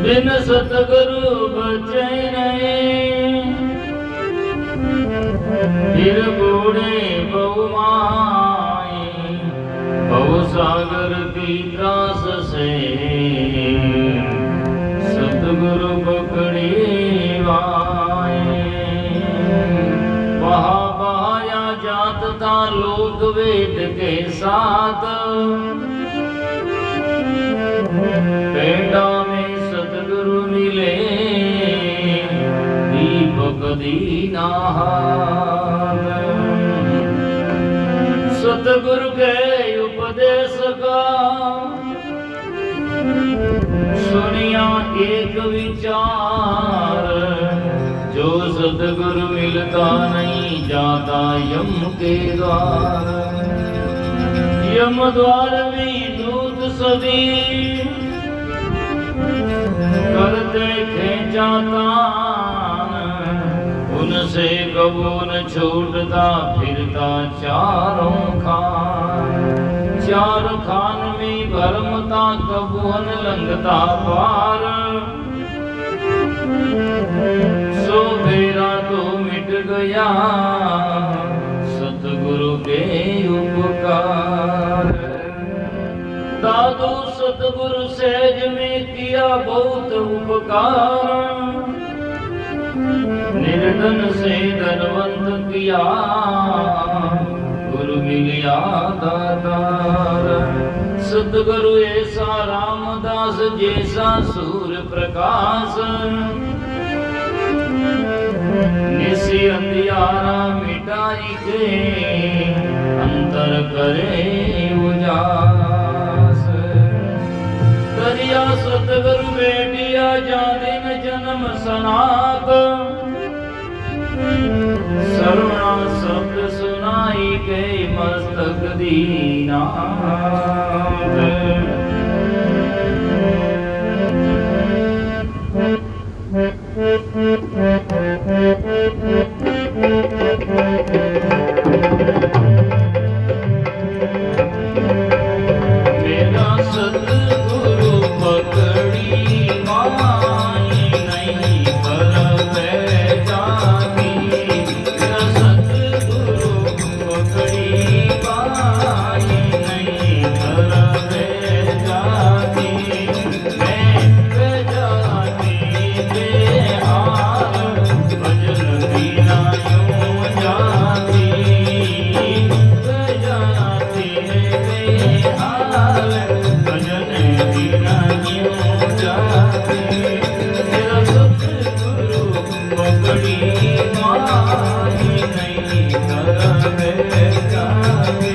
बिन सतगुरु बचे नहीं, फिर बूढ़े बहु माए, बहु सागर की त्रास से सतगुरु पकड़ी वाए। बहा बहाया जात था लोक वेद के साथ, पेड़ा में सतगुरु मिले दीपक दीना। सतगुरु के उपदेश का सुनिया एक विचार, जो सतगुरु मिलता नहीं जाता यम के द्वार। यम द्वार में दूत सदी करते खेचाता, उनसे कबू न छूटता फिरता चारों खान। चार खान में भरमता कबून लंघता पार, सो मेरा तो मिट गया सतगुरु के उपकार। दादू सतगुरु सहज में किया बहुत उपकार, निर्धन से धनवंत किया गुरु मिलिया दातार। सतगुरु ऐसा रामदास जैसा सूर्य प्रकाश, निसी अंधियारा मिटाई के अंतर करे उजास। दरिया सतगुरु बेटिया जा दिन जन्म सनात, सरुणा शब्द सुनाई के मस्तक दीना। मेरा सतगुरु पकड़ी माई नहीं पर जाती। मेरा सतगुरु पकड़ी माई नहीं पर जाती। मैं जाती बेहाल भजन बिना यूं जाती। जाती बेहाल भजन बिना यूं जाती। मेरा सतगुरु पकड़ी माई नहीं कर जाती।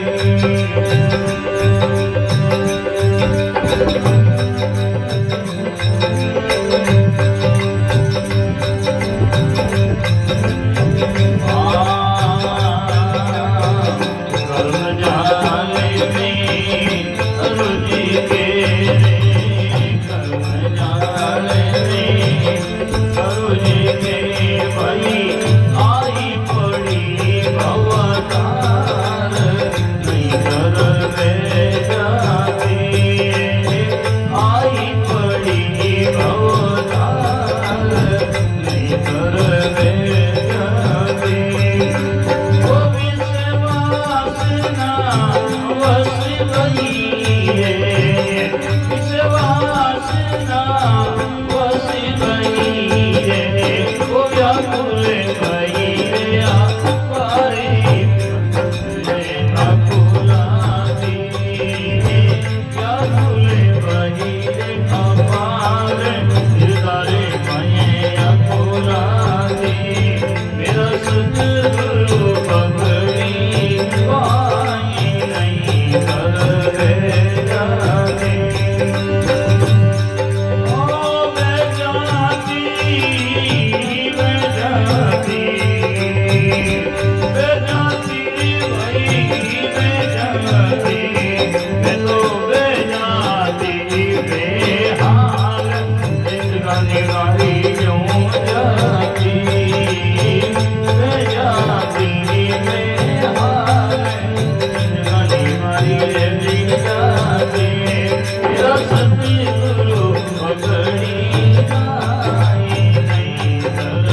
सतगुरु पकड़ी पाई नहीं कर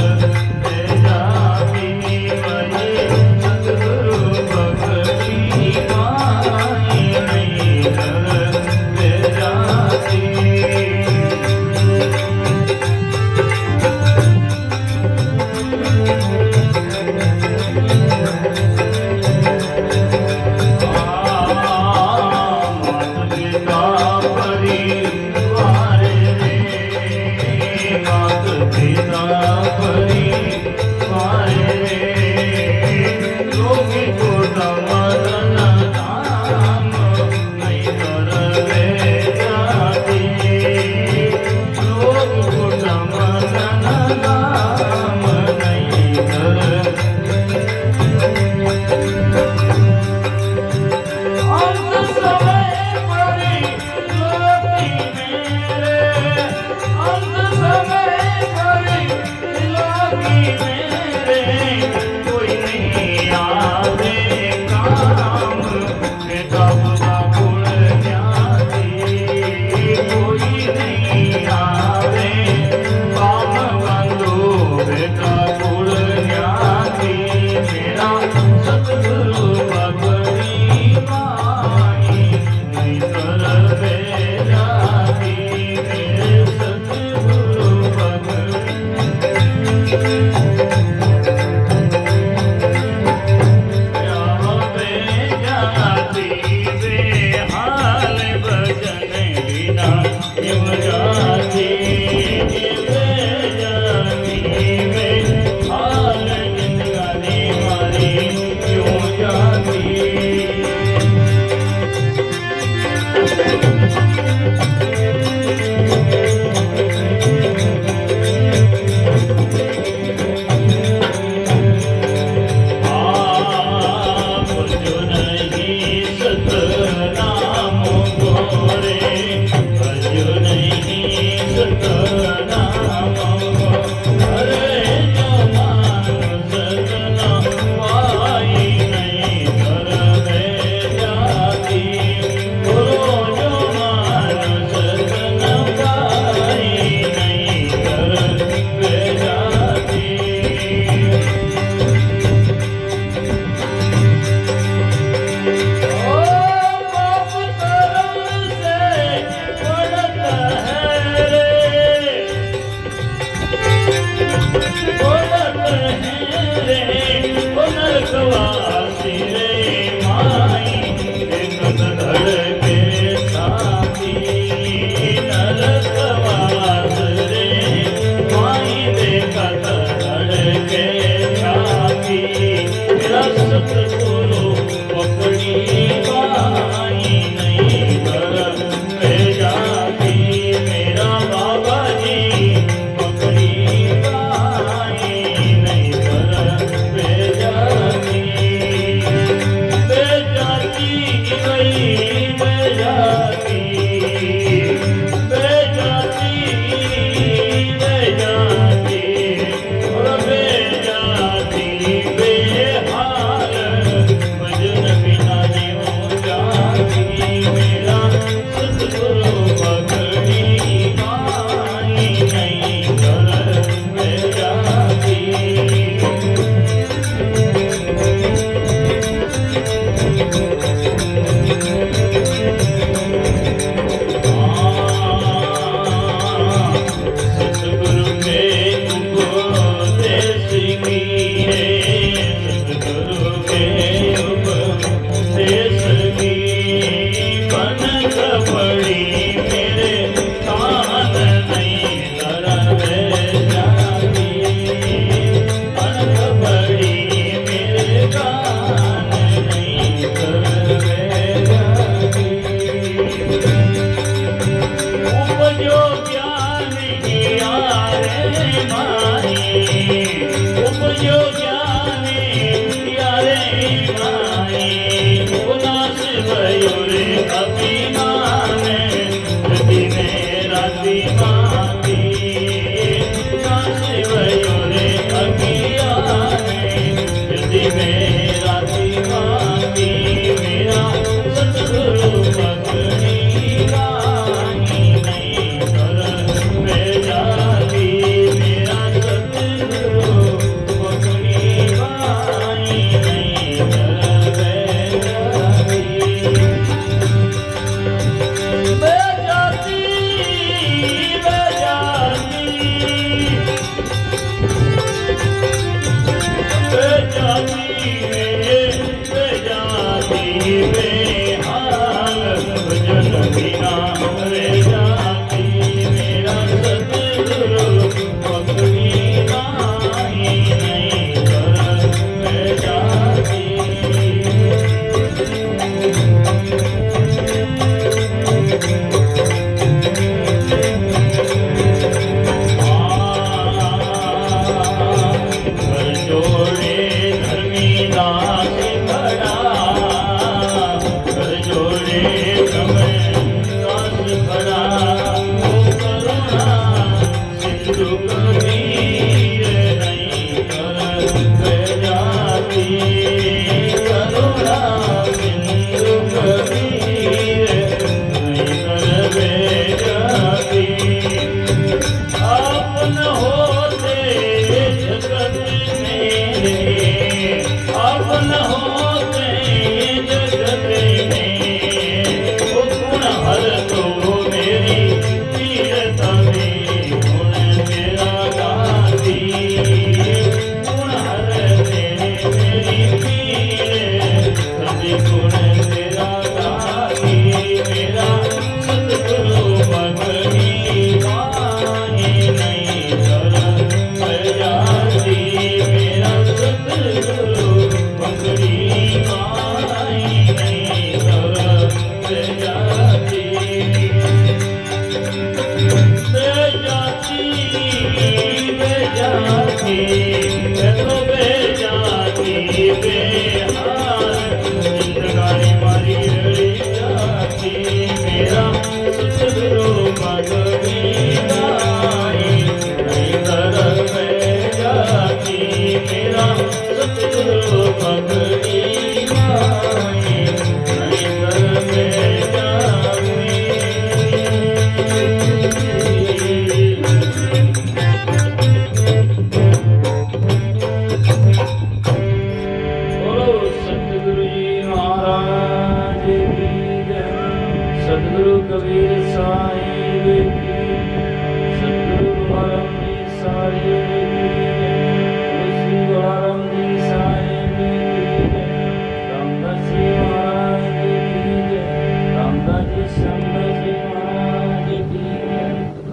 जाती बजे सतगुरु पकड़ी पाई नहीं कर जाती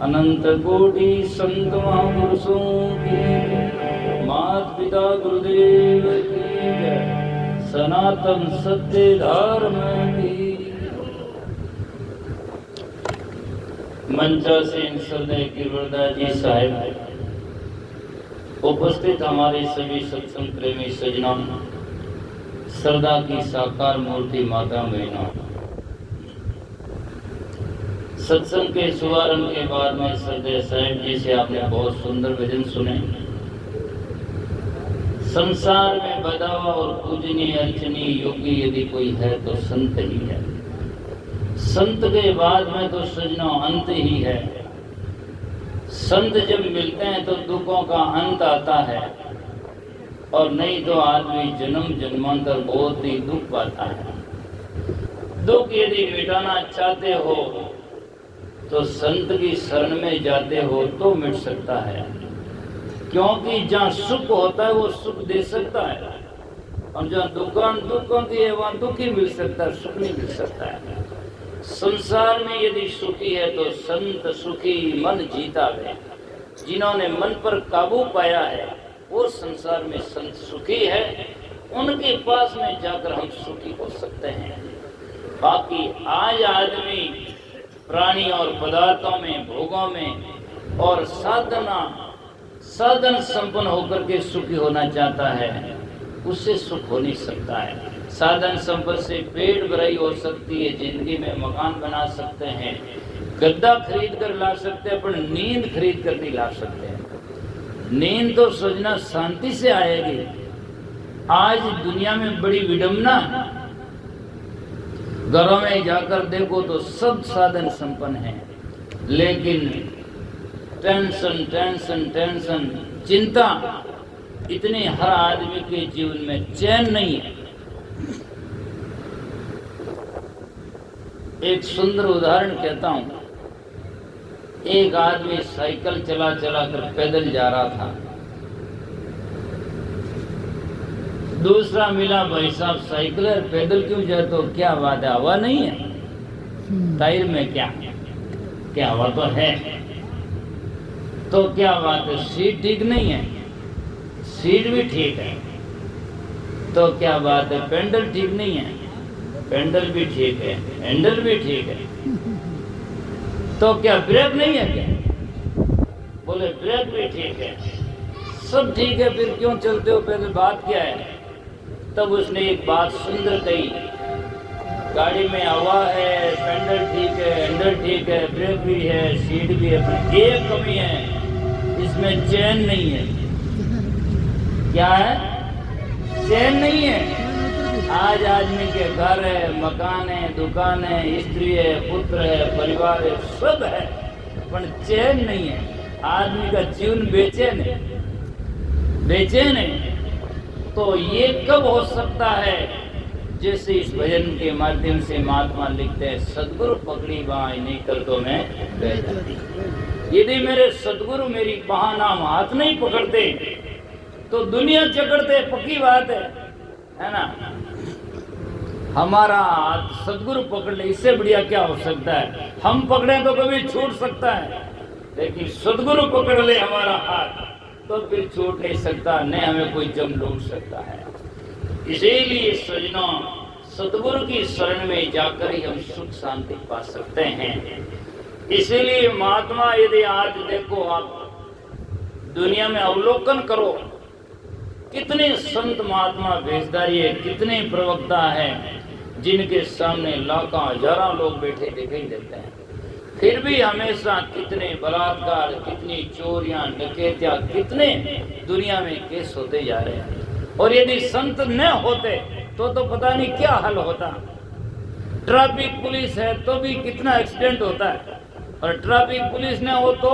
अनंत कोटि संत महापुरुषों की, माता पिता गुरुदेव की जय, सनातन सत्य धर्म की। मंचासीन श्रद्धेय गिरिवरदास जी साहेब, उपस्थित हमारे सभी सत्संग प्रेमी सज्जनों, श्रद्धा की साकार मूर्ति माता बहनों, सत्संग के शुभारंभ के बाद में श्रद्धेय साहेब जी से आपने बहुत सुंदर भजन सुने। संसार में बदावा और पूजनीय अर्चनीय योगी यदि कोई है तो संत ही है। संत के बाद में तो सज्जनों अंत ही है। संत जब मिलते हैं तो दुखों का अंत आता है, और नहीं तो आदमी जन्म जन्मांतर बहुत ही दुख पाता है। दुख यदि मिटाना चाहते हो तो संत की शरण में जाते हो तो मिट सकता है, क्योंकि जहाँ सुख होता है वो सुख दे सकता है, और जहाँ दुख होती है वहाँ दुख ही मिल सकता है, सुख नहीं मिल सकता है। संसार में यदि सुखी है तो संत सुखी मन जीता है। जिन्होंने मन पर काबू पाया है वो संसार में संत सुखी है, उनके पास में जाकर हम सुखी हो सकते हैं। बाकी आज आदमी प्राणी और पदार्थों में, भोगों में और साधन संपन्न होकर के सुखी होना चाहता है, उससे सुख हो नहीं सकता है। साधन संपत्ति से पेट भराई हो सकती है, जिंदगी में मकान बना सकते हैं, गद्दा खरीद कर ला सकते हैं, पर नींद खरीद कर नहीं ला सकते हैं। नींद तो सोचना शांति से आएगी। आज दुनिया में बड़ी विडंबना, घरों में जाकर देखो तो सब साधन संपन्न हैं, लेकिन टेंशन टेंशन टेंशन, चिंता इतने हर आदमी के जीवन में चैन नहीं है। एक सुंदर उदाहरण कहता हूं। एक आदमी साइकिल चला चला कर पैदल जा रहा था। दूसरा मिला, भाई साहब साइकिल है, पैदल क्यों जाए? तो क्या बात है, हवा नहीं है टायर में? क्या हवा तो है। तो क्या बात है, सीट ठीक नहीं है? सीट भी ठीक है। तो क्या बात है, पेंडल ठीक नहीं है? पेंडल भी ठीक है, हैंडल भी ठीक है। तो क्या ब्रेक नहीं है क्या? बोले ब्रेक भी ठीक है, सब ठीक है, फिर क्यों चलते हो पैदल? बात क्या है? तब उसने एक बात सुंदर कही, गाड़ी में हवा है, पेंडल ठीक है, हैंडल ठीक है, ब्रेक भी है, सीट भी है, पर एक कमी है, इसमें चैन नहीं है। क्या है? चैन नहीं है। आज आदमी के घर है, मकान है, दुकान है, स्त्री है, पुत्र है, परिवार है, सब है, पर चैन नहीं है। आदमी का जीवन बेचैन है, बेचैन है। तो ये कब हो सकता है? जैसे इस भजन के माध्यम से महात्मा लिखते हैं, सदगुरु पकड़ी बाँह नहीं कर तो मैं बह जाती। यदि मेरे सदगुरु मेरी बाँह नाम हाथ नहीं पकड़ते तो दुनिया चकड़ते, पक्की बात है ना। हमारा हाथ सदगुरु पकड़ ले, इससे बढ़िया क्या हो सकता है? हम पकड़े तो कभी छूट सकता है, लेकिन सदगुरु पकड़ ले हमारा हाथ तो फिर छूट नहीं सकता, न हमें कोई जम लूट सकता है। इसीलिए सज्जनों, सदगुरु की शरण में जाकर ही हम सुख शांति पा सकते हैं। इसीलिए महात्मा, यदि आज देखो आप दुनिया में अवलोकन करो, कितने संत महात्मा भेषधारी है, कितने प्रवक्ता हैं, जिनके सामने लाखों हजारों लोग बैठे दिखाई देते हैं, फिर भी हमेशा कितने बलात्कार, कितनी चोरियां, डकैतियां, कितने दुनिया में केस होते जा रहे हैं। और यदि संत न होते तो पता नहीं क्या हाल होता। ट्रैफिक पुलिस है तो भी कितना एक्सीडेंट होता है, और ट्रैफिक पुलिस न हो तो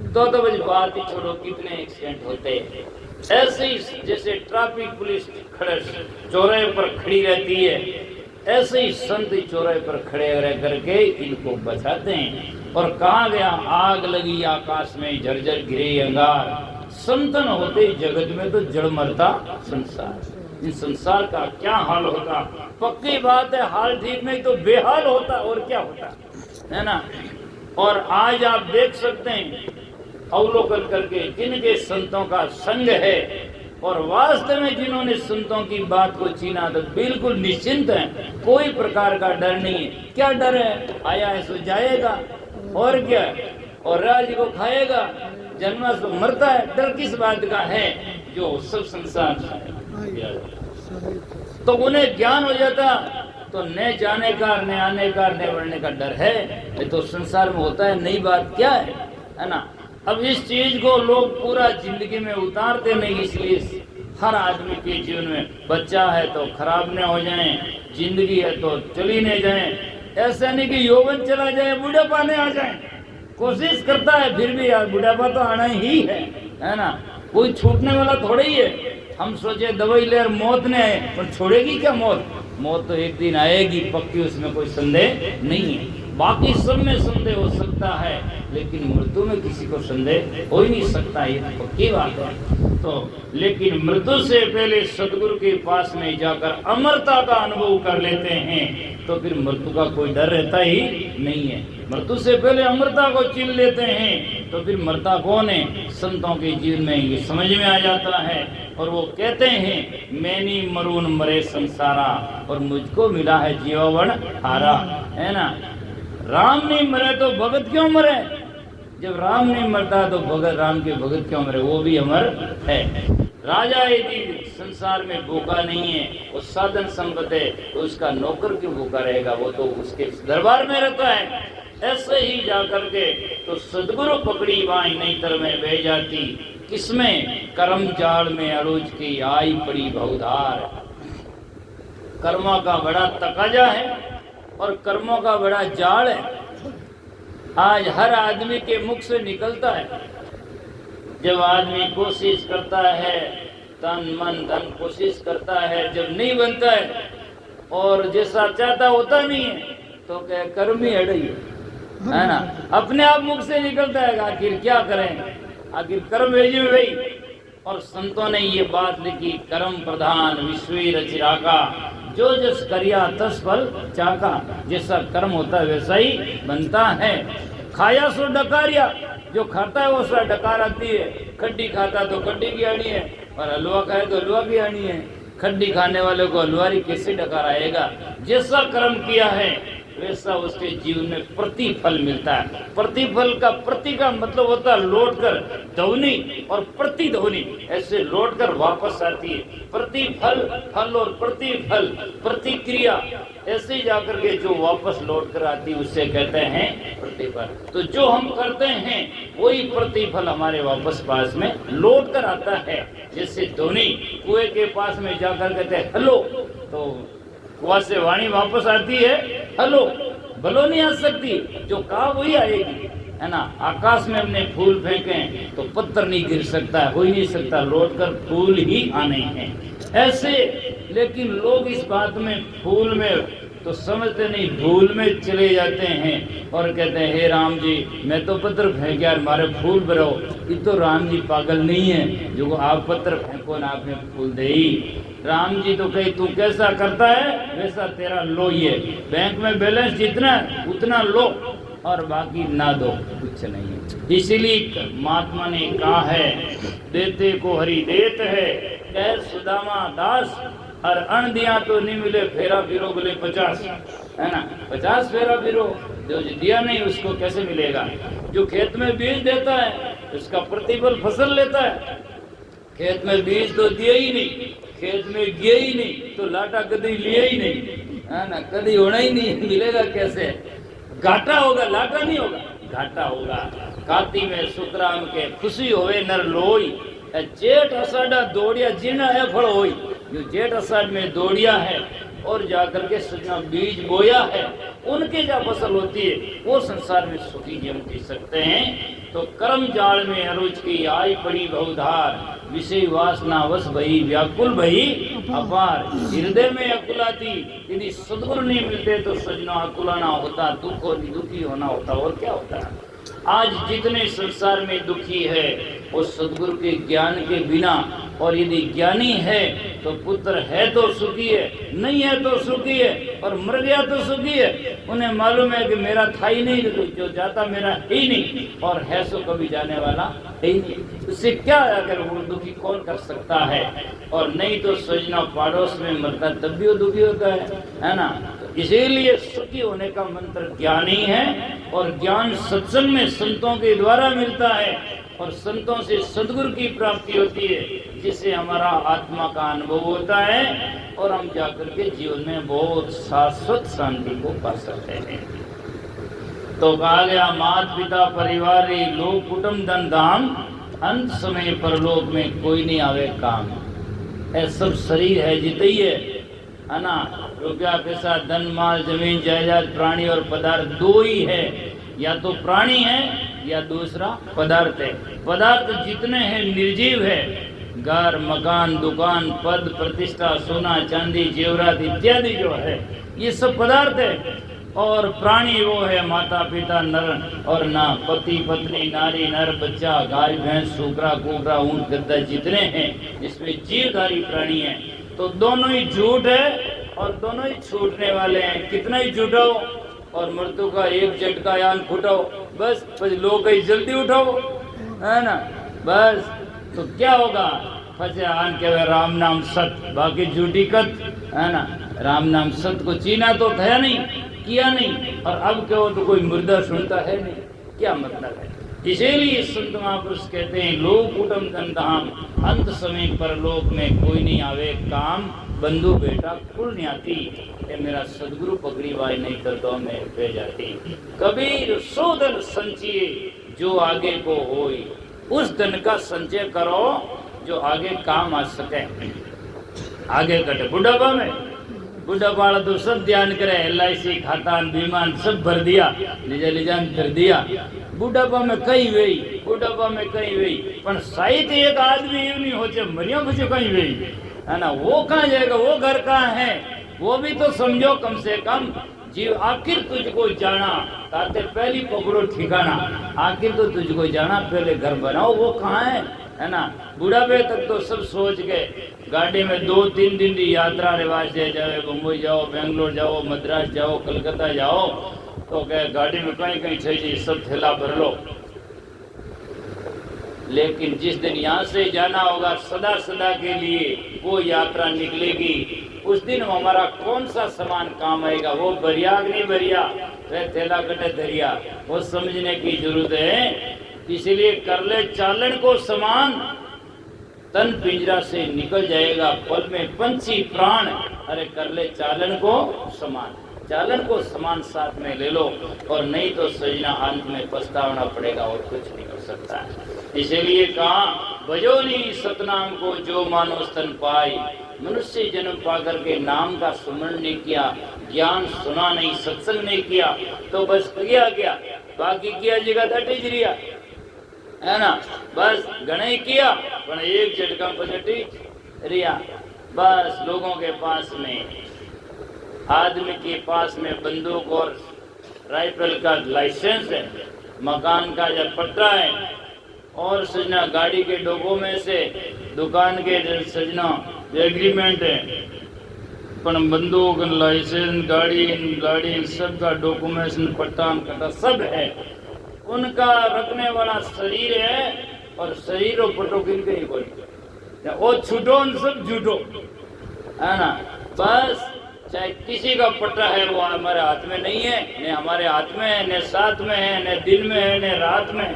बस बात ही छोड़ो, कितने एक्सीडेंट होते हैं। ऐसे ही जैसे ट्रैफिक पुलिस खड़े चौराहे पर खड़ी रहती है, ऐसे ही संत चौराहे पर खड़े रह करके इनको बचाते हैं। और कहा गया, आग लगी आकाश में, झरझर गिरे अंगार, संतन होते जगत में तो जड़ मरता संसार। इस संसार का क्या हाल होता? पक्की बात है, हाल ठीक नहीं तो बेहाल होता, और क्या होता है ना। और आज आप देख सकते हैं अवलोकन करके जिनके संतों का संग है और वास्तव में जिन्होंने संतों की बात को चीना तो बिल्कुल निश्चिंत है, कोई प्रकार का डर नहीं है। क्या डर है? आया है सो जाएगा, और क्या, और राज्य को खाएगा, जन्मा सो मरता है। डर किस बात का है? जो सब संसार तो उन्हें ज्ञान हो जाता तो न जाने का, न आने का, न बढ़ने का डर है। ये तो संसार में होता है, नई बात क्या है ना। अब इस चीज को लोग पूरा जिंदगी में उतारते नहीं, इसलिए हर आदमी के जीवन में बच्चा है तो खराब न हो जाए, जिंदगी है तो चली नहीं जाए। ऐसा नहीं कि यौवन चला जाए, बुढ़ापा नहीं आ जाए। कोशिश करता है फिर भी यार बुढ़ापा तो आना ही है ना। कोई छूटने वाला थोड़ा ही है। हम सोचे दवाई ले मौत ने आए, पर छोड़ेगी क्या मौत? मौत तो एक दिन आएगी पक्की, उसमें कोई संदेह नहीं है। बाकी सब में संदेह हो सकता है, लेकिन मृत्यु में किसी को संदेह हो ही नहीं सकता, ये पक्की बात है। तो लेकिन मृत्यु से पहले सदगुरु के पास में जाकर अमरता का अनुभव कर लेते हैं तो फिर मृत्यु का कोई डर रहता ही नहीं है। मृत्यु से पहले अमरता को चीन लेते हैं तो फिर मरता कौन है? संतों के जीवन में ये समझ में आ जाता है। और वो कहते हैं मैनी मरून मरे संसारा, और मुझको मिला है जीवन हारा, है ना। राम नहीं मरे तो भगत क्यों मरे? जब राम नहीं मरता तो भगत, राम के भगत क्यों मरे? वो भी अमर है। राजा यदि संसार में भूखा नहीं है, वो साधन संपत्ति है, तो उसका नौकर क्यों भूखा रहेगा? वो तो उसके दरबार में रहता है। ऐसे ही जाकर के तो सदगुरु पकड़ी बाई नहीं तर में बह जाती, किसमें? कर्म जाल में अरूज की आई पड़ी बहुधार। कर्मों का बड़ा तकाजा है और कर्मों का बड़ा जाल है। आज हर आदमी के मुख से निकलता है। जब आदमी कोशिश करता है, तन मन धन कोशिश करता है, जब नहीं बनता है और जैसा चाहता होता नहीं है तो क्या कर्म ही अड़ई है ना। अपने आप मुख से निकलता है, आखिर क्या करें, आखिर कर्म भेजे भाई। और संतों ने ये बात लिखी, कर्म प्रधान विश्व रचिराका, जो जस करिया तस फल चाका। जैसा कर्म होता है वैसा ही बनता है। खाया सो डकारिया, जो खाता है वो सा डकार आती है। खड्डी खाता तो खड्डी की आनी है, और हलवा खाए तो हलवा की आनी है। खड्डी खाने वाले को हलवारी कैसे डकार आएगा? जैसा कर्म किया है वैसा उसके जीवन में प्रतिफल मिलता है। प्रतिफल का प्रति का मतलब होता है लौट कर ध्वनि, और प्रतिध्वनि ऐसे लौट कर वापस आती है। प्रतिफल, फल और प्रतिफल, प्रतिक्रिया ऐसे ही जाकर के जो वापस लौट कर आती है उसे कहते हैं प्रतिफल। तो जो हम करते हैं वही प्रतिफल हमारे वापस पास में लौट कर आता है। जैसे ध्वनि कुएं के पास में जाकर कहते हैं हेलो, तो कुआं से वाणी वापस आती है हेलो, भलो नहीं आ सकती, जो कहा वही आएगी, है ना। आकाश में हमने फूल फेंके तो पत्थर नहीं गिर सकता है, हो ही नहीं सकता, लौट कर फूल ही आने हैं ऐसे। लेकिन लोग इस बात में फूल में तो समझते नहीं, भूल में चले जाते हैं और कहते हैं हे राम जी मैं तो पत्थर फेंक यार मारे फूल बरो। ये तो राम जी पागल नहीं है जो आप पत्थर फेंको ना आपने फूल दे ही। राम जी तो कही तू कैसा करता है वैसा तेरा लो, ये बैंक में बैलेंस जितना उतना लो और बाकी ना दो, कुछ नहीं है। इसीलिए महात्मा ने कहा है देते को हरि देत है, कह सुदामा दास, और अण दिया तो नहीं मिले फेरा फिरो बोले 50, है ना। 50 फेरा फिरो, जो दिया नहीं उसको कैसे मिलेगा? जो खेत में बीज देता है उसका प्रतिफल फसल लेता है। खेत में बीज तो दिया ही नहीं, खेत में गया ही नहीं तो लाटा कभी लिया ही नहीं, है ना, कभी होना ही नहीं, मिलेगा कैसे? घाटा होगा, लाटा नहीं होगा, घाटा होगा। काती में सुतराम के खुशी होवे नर लोई, जेठ अषाढ़ा दौड़िया जिन है फल होई। जो जेठ अषाढ़ में दौड़िया है और जाकर के सजना बीज बोया है उनके जो फसल होती है वो संसार में सुखी जीवन जी सकते हैं। तो कर्म जाल में अरुच की आई पड़ी बहुधार, विषय वासना वश भई व्याकुल भई अपार। हृदय में अकुलाती, यदि सदगुरु नहीं मिलते तो सजना अकुलाना होता, दुखी होना होता, और क्या होता है। आज जितने संसार में दुखी है वो सदगुरु के ज्ञान के बिना, और यदि ज्ञानी है तो पुत्र है तो सुखी है, नहीं है तो सुखी है, और मर गया तो सुखी है। उन्हें मालूम है कि मेरा था ही नहीं, जो जाता मेरा है ही नहीं, और है सो कभी जाने वाला है ही नहीं। उससे क्या अगर वो दुखी कौन कर सकता है? और नहीं तो सोचना पड़ोस में मरता तब भी वो दुखी होता है ना। इसीलिए सुखी होने का मंत्र ज्ञान ही है, और ज्ञान सत्संग में संतों के द्वारा मिलता है, और संतों से सदगुरु की प्राप्ति होती है, जिससे हमारा आत्मा का अनुभव होता है, और हम जाकर के जीवन में बहुत शाश्वत शांति को पा सकते हैं। तो कहा गया माता पिता परिवार लोक कुटुंब धन धाम, अंत समय परलोक में कोई नहीं आवे काम। ऐ सब शरीर है जित ही है ना। रुपया पैसा धन माल जमीन जायदाद प्राणी और पदार्थ दो ही है, या तो प्राणी है या दूसरा पदार्थ है। पदार्थ जितने हैं निर्जीव है, घर मकान दुकान पद प्रतिष्ठा सोना चांदी जेवरात इत्यादि जो है ये सब पदार्थ है, और प्राणी वो है माता पिता नर और ना पति पत्नी नारी नर बच्चा गाय भैंस सूकरा कुकरा ऊंट गद्दा जितने हैं इसमें जीवधारी प्राणी है। तो दोनों ही झूठ है और दोनों ही छूटने वाले हैं। कितना ही झूठाओ और मृत्यु का एक झटका यान फुटाओ, बस लोग कहीं जल्दी उठाओ, है ना। बस तो क्या होगा, फंसे आन के राम नाम सत बाकी झूठी कत, है ना। राम नाम सत को चीना तो था नहीं, किया नहीं, और अब क्या हो तो कोई मुर्दा सुनता है नहीं, क्या मतलब है। इसीलिए संत महापुरुष कहते हैं लोक कुटुंब धन धाम, अंत समय परलोक में कोई नहीं आवे काम, बंधु बेटा कुल न्याती। ये मेरा सदगुरु पकड़ी बाई नहीं कर दो मैं पे जाती। कबीर सो धन संचिए जो आगे को होई, उस धन का संचय करो जो आगे काम आ सके, आगे कटे। बुढ़ापा में बुढ़ापा वाला तो सब ध्यान करे, LIC खाता बीमान सब भर दिया, लिजान कर दिया। बुढ़ापा में कहीं वही, बुढ़ापा में कहीं वही, पर साहित्य एक आदमी ये नहीं होते मरिया मुझे कहीं वही, है ना। वो कहाँ जाएगा, वो घर कहाँ है, वो भी तो समझो कम से कम। जीव आखिर तुझको जाना ताते पहली पकड़ो ठिकाना, आखिर तो तुझको जाना पहले घर बनाओ, वो कहाँ है ना। बुढ़ापे तक तो सब सोच गए, गाड़ी में 2-3 दिन की यात्रा रिवाज से जाओ, मुंबई जाओ, बेंगलोर जाओ, मद्रास जाओ, कलकत्ता जाओ, तो क्या गाड़ी में कहीं कहीं चाहिए सब थैला भर लो। लेकिन जिस दिन यहाँ से जाना होगा सदा सदा के लिए वो यात्रा निकलेगी, उस दिन हमारा कौन सा सामान काम आएगा, वो बढ़िया नहीं बढ़िया, वह थैला कटे दरिया, वो समझने की जरूरत है। इसलिए कर ले चालन को समान, तन पिंजरा से निकल जाएगा पल में पंछी प्राण। अरे कर ले चालन को समान, चालन को समान साथ में ले लो, और नहीं तो सजना अंत में पछतावना पड़ेगा और कुछ नहीं कर सकता है। इसीलिए कहा भजोनी सतनाम को जो मानो स्तन पाई। मनुष्य जन्म पाकर के नाम का सुमरण नहीं किया, ज्ञान सुना नहीं, सत्संग नहीं किया, तो बस किया क्या, बाकी किया जगह हटी जरिया, है ना। बस गणे किया पर एक झटका पचटी रिया। बस लोगों के पास में, आदमी के पास में बंदूक और राइफल का लाइसेंस है, मकान का जब पट्टा है, और सजना गाड़ी के डोबों में से दुकान के सजना एग्रीमेंट है, पर बंदूक लाइसेंस गाड़ी सबका डॉक्यूमेंट पट्टा कटा सब है। उनका रखने वाला शरीर है, और शरीर और पटो किनके ही बोली, वो छूटो सब झूठो, है ना। बस चाहे किसी का पट्टा है वो हमारे हाथ में नहीं है, न हमारे हाथ में है, न साथ में है, न दिन में है, न रात में,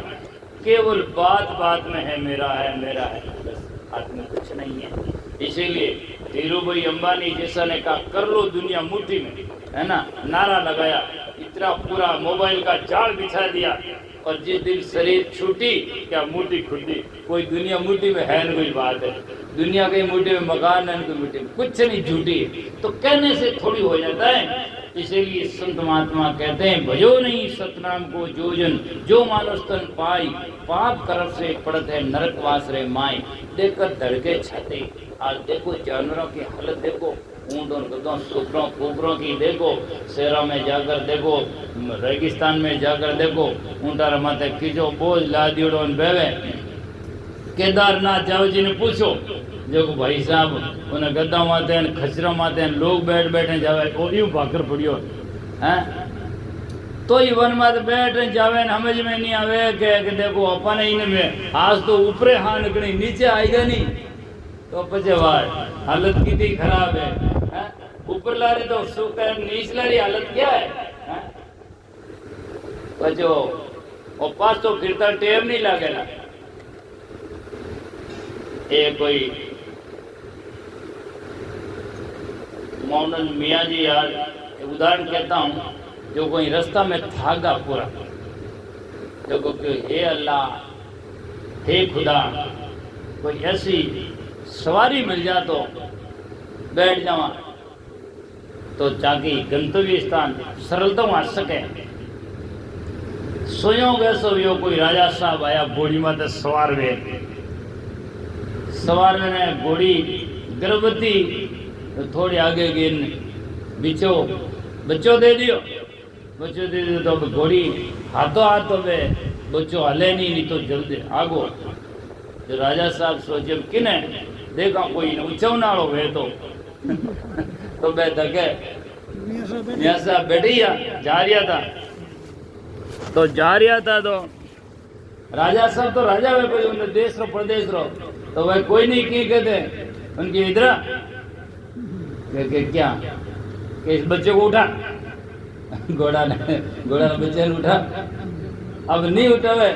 केवल बात में है मेरा है, बस हाथ में कुछ नहीं है। इसीलिए धीरूभाई अंबानी जैसा ने कहा कर लो दुनिया मुट्ठी में, है ना, नारा लगाया, इतना पूरा मोबाइल का जाल बिछा दिया, और जिस दिन शरीर छूटी क्या मुट्ठी खुटी। कोई दुनिया मुट्ठी में है न कोई बात है, दुनिया की मुट्ठी में मकान है, कोई मुट्ठी में कुछ नहीं, झूठी। तो कहने से थोड़ी हो जाता है। इसीलिए संत महात्मा कहते हैं भजो नहीं सतनाम को जोजन, जो मानुष तन पाई, पाप कर्म से पड़त है नरक वास रे माई। देखकर धड़के छाते। आज देखो जानवरों की हालत देखो, ऊँटों गधों सूकरों कुकरों की देखो, शहरों में जाकर देखो, रेगिस्तान में जाकर देखो, ऊँटा माथे खींचो बोझ ला दियोड़ो बेवे। केदारनाथ जाओ जी ने पूछो जो भाई साहब उन्हें गद्दा माते खचरा माते लोग बैठ बैठे जावे और यूं भाकर पड़ियो हैं, तो ही वन माते बैठ जावे समझ में नहीं आवे कि देखो अपन इनमें आज तो ऊपरे हाँ निकली नीचे आएगा नहीं, तो पचे वाह हालत कितनी खराब है। ऊपर ला रही तो सुख है, नीचे ला रही हालत क्या है। पचो और पास तो फिरता टेम नहीं लागेला। ये कोई मोहम्मद मियाँ जी यार उदाहरण कहता हूँ, जो कोई रास्ता में थागा पूरा, देखो कि हे अल्लाह हे खुदा कोई ऐसी सवारी मिल जा तो बैठ जावा तो ताकि गंतव्य स्थान सरलता आ सके। सोयो वैसो यो कोई राजा साहब आया घोड़ी माते सवार में घोड़ी गर्भवती तो थोड़ी आगे गिन बच्चों दे दियो तो घोड़ी हाथों हाथों में बच्चों हले नहीं तो जल्दी आगो। जो राजा साहब सोचे किने देखा कोई ऊंचा नाड़ो वे तो बे धके मियां साहब बैठिया जा रहा था तो राजा साहब तो राजा वे कोई उनके देश रो प्रदेश रो तो वह कोई नहीं की कहते उनकी इधर क्या कि इस बच्चे को उठा घोड़ा ने बच्चे ने उठा, अब नहीं उठावे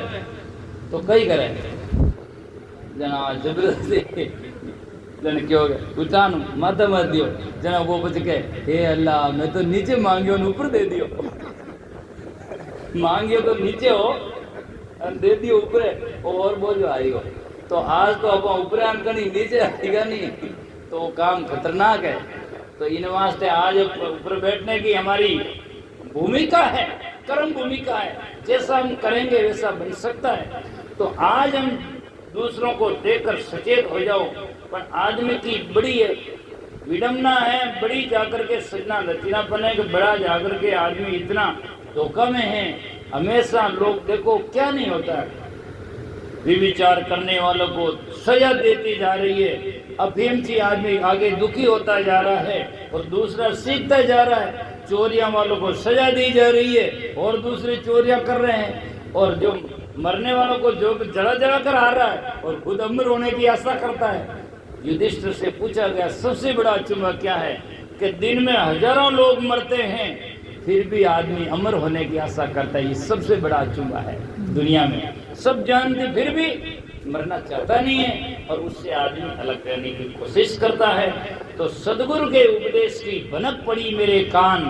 तो कई करे जना जबरदस्ती जन क्यों उठान मत दियो जना वो बच के हे अल्लाह मैं तो नीचे मांगियो न ऊपर दे दियो मांगियो तो नीचे हो और दे दियो ऊपर और बोझ आएगा। तो आज तो अब ऊपर आनकनी नीचे आएगा नहीं तो काम खतरनाक है। तो इन वास्ते आज ऊपर बैठने की हमारी भूमिका है, कर्म भूमिका है, जैसा हम करेंगे वैसा बन सकता है। तो आज हम दूसरों को देखकर सचेत हो जाओ। पर आदमी की बड़ी विडम्बना है, बड़ी जाकर के सजना लचीलापन है कि बड़ा जाकर के आदमी इतना धोखा में है। हमेशा लोग देखो क्या नहीं होता है, विचार करने वालों को सजा देती जा रही है। अफीमची आदमी आगे दुखी होता जा रहा है और दूसरा सीखता जा रहा है। चोरियां वालों को सजा दी जा रही है और दूसरे चोरियां कर रहे हैं। और जो मरने वालों को जो जला जला कर आ रहा है और खुद अमर होने की आशा करता है। युधिष्ठिर से पूछा गया सबसे बड़ा अचंभा क्या है कि दिन में हजारों लोग मरते हैं फिर भी आदमी अमर होने की आशा करता है। ये सबसे बड़ा अचंभा है दुनिया में। सब जानते फिर भी मरना चाहता नहीं है और उससे आदमी अलग रहने की कोशिश करता है। तो सदगुरु के उपदेश की भनक पड़ी मेरे कान,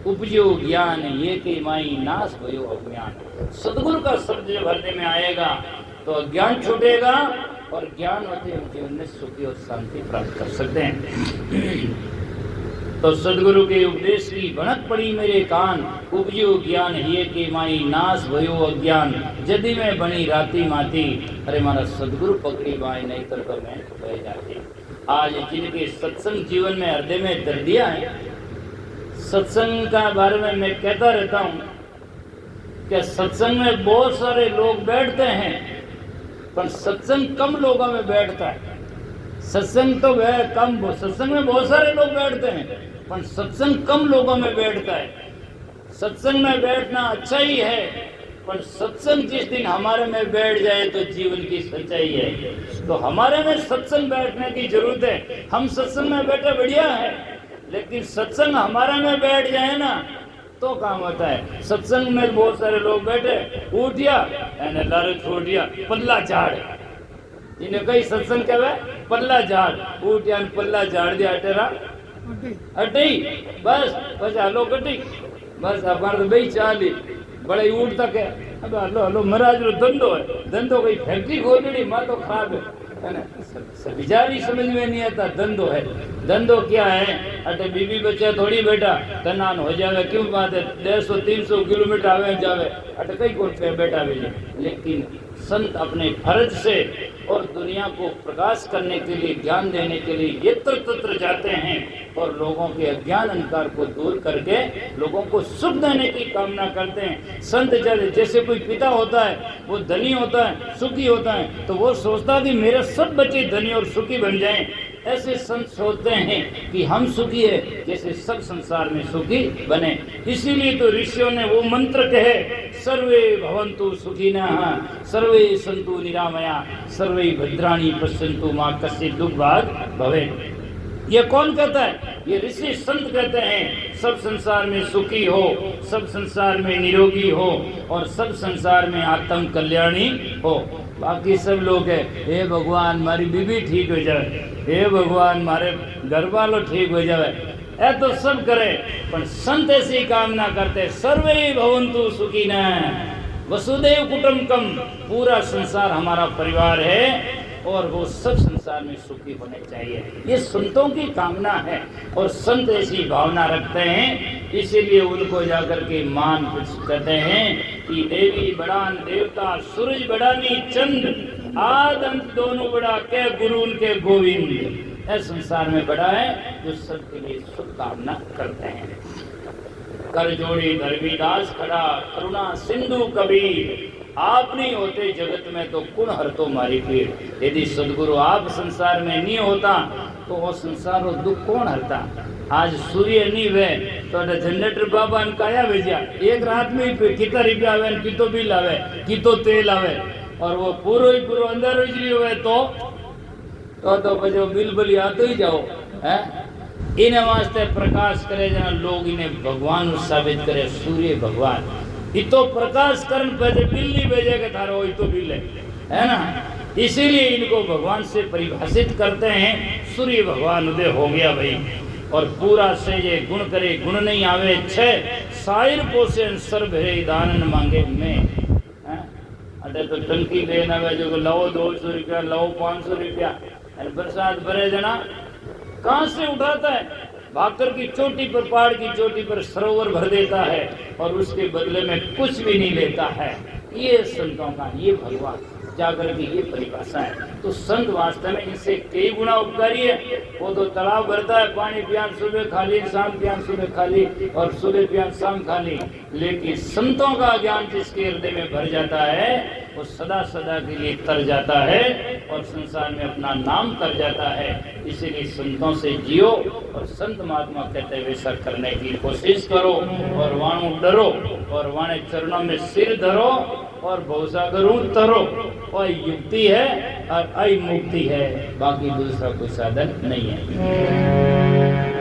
उपजो ज्ञान ये के माई नाश भयो अज्ञान। सदगुरु का शब्द जब हृदय में आएगा तो अज्ञान छूटेगा और ज्ञान होते हम जीवन में सुखी और शांति प्राप्त कर सकते हैं। तो सदगुरु के उपदेश की भनक पड़ी मेरे कान, उपजो ज्ञान ये के माई नाश भयो अज्ञान। यदि मैं बनी राती माती, अरे मारा सदगुरु पकड़ी बाई नहीं तो मैं बह जाती। आज जिनके सत्संग जीवन में हृदय में दर दिया है, सत्संग का बारे में मैं कहता रहता हूँ कि सत्संग में बहुत सारे लोग बैठते हैं पर सत्संग कम लोगों में बैठता है। सत्संग तो वह कम, सत्संग में बहुत सारे लोग बैठते हैं पर सत्संग कम लोगों में बैठता है। सत्संग में बैठना अच्छा ही है पर सत्संग जिस दिन हमारे में बैठ जाए तो जीवन की सच्चाई है। तो हमारे में सत्संग बैठने की जरूरत है। हम सत्संग में बैठे बढ़िया है लेकिन सत्संग हमारे में बैठ जाए ना तो काम होता है। सत्संग में बहुत सारे लोग बैठे उठिया लारे छोड़ दिया पल्ला झाड़, इन्हें कई सत्संग कहवे पल्ला झाड़, उठिया पल्ला झाड़ दिया अटेरा अटी बस बस हलो कटी बस अबार तो भाई चाली बड़े उठ तक है। अब हलो हलो महाराज रो धंधो है, धंधो कई फैक्ट्री खोलनी माँ तो खराब है ना, बिचारी समझ में नहीं आता धंधो है। धंधो क्या है, अटे बीबी बच्चा थोड़ी बेटा तनान हो जावे, क्यों बात है 150-300 किलोमीटर आवे जावे, अटे कई कोट पे बेटा भी नहीं। लेकिन संत अपने फर्ज से और दुनिया को प्रकाश करने के लिए, ज्ञान देने के लिए यत्र तत्र जाते हैं और लोगों के अज्ञान अंधकार को दूर करके लोगों को सुख देने की कामना करते हैं। संत जैसे कोई पिता होता है, वो धनी होता है, सुखी होता है, तो वो सोचता है कि मेरे सब बच्चे धनी और सुखी बन जाएं। ऐसे संत सोचते हैं कि हम सुखी है, जैसे सब संसार में सुखी बने। इसीलिए तो ऋषियों ने वो मंत्र कहे, सर्वे भवन्तु सुखिनः सर्वे सन्तु निरामया सर्वे भद्राणि पश्यन्तु मा कश्चित् दुर्भाग् भवेत्। ये कौन कहता है? ये ऋषि संत कहते हैं सब संसार में सुखी हो, सब संसार में निरोगी हो और सब संसार में आत्म कल्याणी हो। बाकी सब लोग है, हे भगवान मारी बीबी ठीक हो जाए, हे भगवान मारे घर वालों ठीक हो जाए, ऐ तो सब करे, पर संत ऐसी कामना करते सर्वे भवन्तु सुखिनः वसुदेव कुटुंबकम, पूरा संसार हमारा परिवार है और वो सब संसार में सुखी होने चाहिए। ये संतों की कामना है और संत ऐसी भावना रखते हैं, इसीलिए उनको जाकर के मान कहते हैं कि देवी बड़ान देवता, सूरज बड़ानी चंद्र, आद अंत दोनों बड़ा के गुरु उनके गोविंद। ऐसे संसार में बड़ा है जो सबके लिए सुख कामना करते हैं। कर जोड़ी धरवीदास खड़ा, करुणा सिंधु कबीर, आप नहीं होते जगत में तो कौन हरतो मारी पीर। यदि सदगुरु आप संसार में नहीं होता तो वो संसार और दुख कौन हरता। आज सूर्य नहीं वे तो जनरेटर बाबा ने काया भेजा, एक रात में ही कितना रुपया आवे, कितो बिल आवे, कितो तेल आवे, और वो पूरो ही पूरो अंदर उजली हुए तो बजो बिल बली आते ही जाओ है। इन्हें वास्ते प्रकाश करे जना लोग इन्हें भगवान साबित करे, सूर्य भगवान इतो प्रकाश करन भेजे, बिल नहीं भेजेगा थारो वही तो बिल है ना। इसीलिए इनको भगवान से परिभाषित करते हैं, सूर्य भगवान उदय हो गया भाई। और पूरा से ये गुण करे, गुण नहीं आवे छह, साइर पोषण सर्व है दानन मांगे में। अरे तो टंकी लेना वे जो लो 200 रुपया, लो 500 रुपया, बरसात भरे जना कहाँ से उठाता है? भाकर की चोटी पर, पहाड़ की चोटी पर सरोवर भर देता है और उसके बदले में कुछ भी नहीं लेता है। ये संतों का, ये भगवान जाकर की ये परिभाषा है। तो संत वास्तव में इनसे कई गुना उपकारी है। वो तो तालाब भरता है, पानी पियान सुबह खाली, शाम पियान सुबह खाली और सुबह पियान शाम खाली, लेकिन संतों का ज्ञान जिसके हृदय में भर जाता है वो सदा सदा के लिए तर जाता है और संसार में अपना नाम कर जाता है। इसीलिए संतों से जियो और संत महात्मा कहते हैं वैसा करने की कोशिश करो और वाणु डरो और वाणे चरणों में सिर धरो और भवसागरों तरो। और युक्ति है और आई मुक्ति है, बाकी दूसरा कोई साधन नहीं है।